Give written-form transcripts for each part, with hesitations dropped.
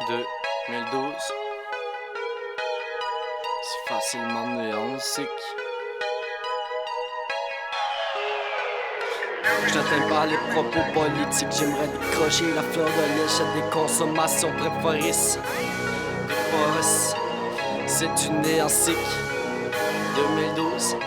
2012. C'est facilement néantique. Je n'atteins pas les propos politiques. J'aimerais décrocher la fleur de lys à des consommations préférées. C'est une néantique. 2012.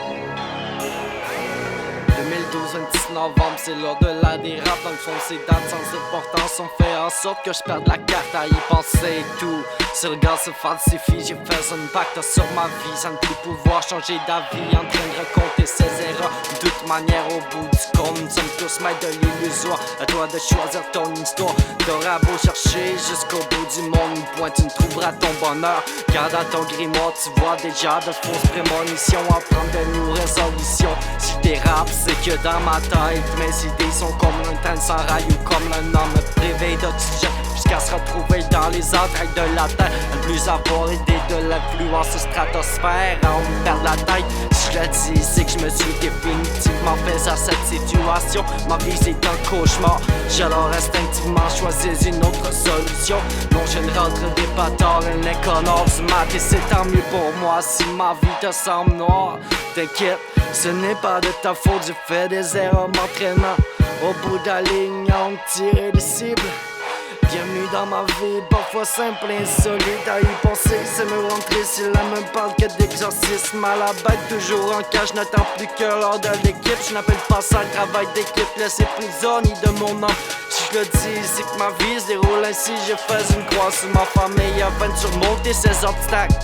2012, 26 novembre, c'est l'heure de la dérape. Dans le fond, ces dates sans importance ont fait en sorte que je perde la carte à y penser et tout. Si le gars se falsifie, j'ai fait un pacte sur ma vie sans ne plus pouvoir changer d'avis. En train de raconter ses erreurs. De toute manière, au bout du compte, nous sommes tous maîtres de l'illusoire. À toi de choisir ton histoire. T'auras beau chercher jusqu'au bout du monde, une pointe, tu ne trouveras ton bonheur. Car dans ton grimoire, tu vois déjà de fausses prémonitions. À prendre de nouvelles résolutions. Si t'es rap, c'est que dans ma tête, mes idées sont comme un train sans rail ou comme un homme privé d'oxygène. Jusqu'à se retrouver dans les entrailles de la terre. Ne plus avoir idée de l'influence stratosphère. On me perd la tête. Si je le dis, c'est que je me suis définitivement fait à cette situation. Ma vie c'est un cauchemar. J'ai alors instinctivement choisi une autre solution. Non, je ne rentrerai pas tard, un inconhort du mat. Et c'est tant mieux pour moi si ma vie te semble noire. T'inquiète, ce n'est pas de ta faute. J'ai fait des erreurs m'entraînant au bout de la ligne à en tirer des cibles. Bienvenue dans ma vie, parfois simple et insolite. À y penser, c'est me rentrer s'il ne me parle que d'exorcisme. À la bête, toujours en cage, je n'attends plus que l'heure de l'équipe. Je n'appelle pas ça le travail d'équipe, laissé prisonnier de mon âme. Si je le dis, c'est que ma vie se déroule ainsi. J'ai fait une croix sur ma famille afin de surmonter ces obstacles.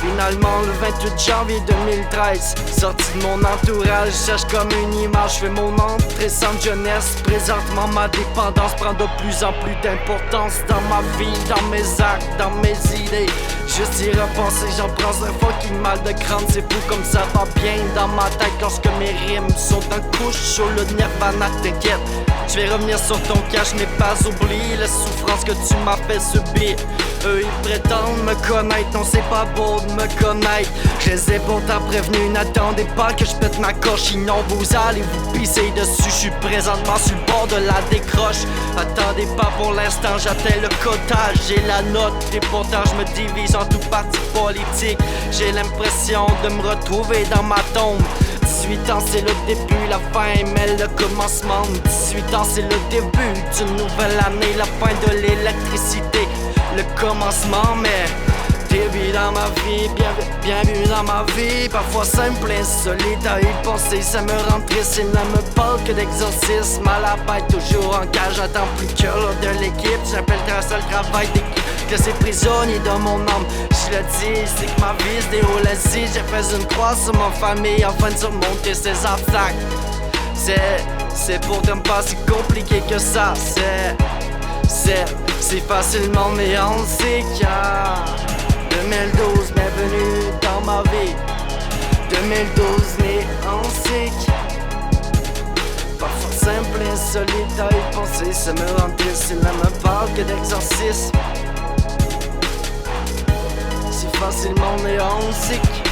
Finalement, le 28 janvier 2013, sorti de mon entourage, je cherche comme une image, je fais mon entrée sans jeunesse. Présentement, ma dépendance prend de plus en plus d'importance dans ma vie, dans mes actes, dans mes idées. Juste y repenser, j'en prends un fucking mal de crâne. C'est fou comme ça va bien dans ma tête lorsque mes rimes sont en couche sur le nirvana. T'inquiète, je vais revenir sur ton cas, je n'ai pas oublié les souffrances que tu m'as fait subir. Eux ils prétendent me connaître, non c'est pas beau de me connaître. Je les ai pourtant prévenus, n'attendez pas que je pète ma coche, sinon vous allez vous pisser dessus. Je suis présentement sur le bord de la décroche. Attendez pas pour l'instant, j'atteins le quota. J'ai la note et pourtant je me divise en tout parti politique. J'ai l'impression de me retrouver dans ma tombe. 18 ans c'est le début, la fin mais le commencement. 18 ans c'est le début d'une nouvelle année, la fin de l'électricité, le commencement. Mais début dans ma vie, bienvenue dans ma vie. Parfois simple, insolite à y penser, ça me rend triste. Il ne me parle que d'exorcisme. À la bête, toujours en cage, j'attends plus que l'heure de l'équipe. J'appellerai ça le travail d'équipe, que c'est prisonnier dans mon âme. Je le dis, c'est que ma vie se déroule ainsi. J'ai fait une croix sur ma famille afin de surmonter ces obstacles. C'est pourtant pas si compliqué que ça. C'est facilement néantique. 2012, bienvenue dans ma vie. 2012, néantique. Parfois simple et insolite à y penser, ça me rend triste. Il ne me parle que d'exorcisme. C'est facilement néantique.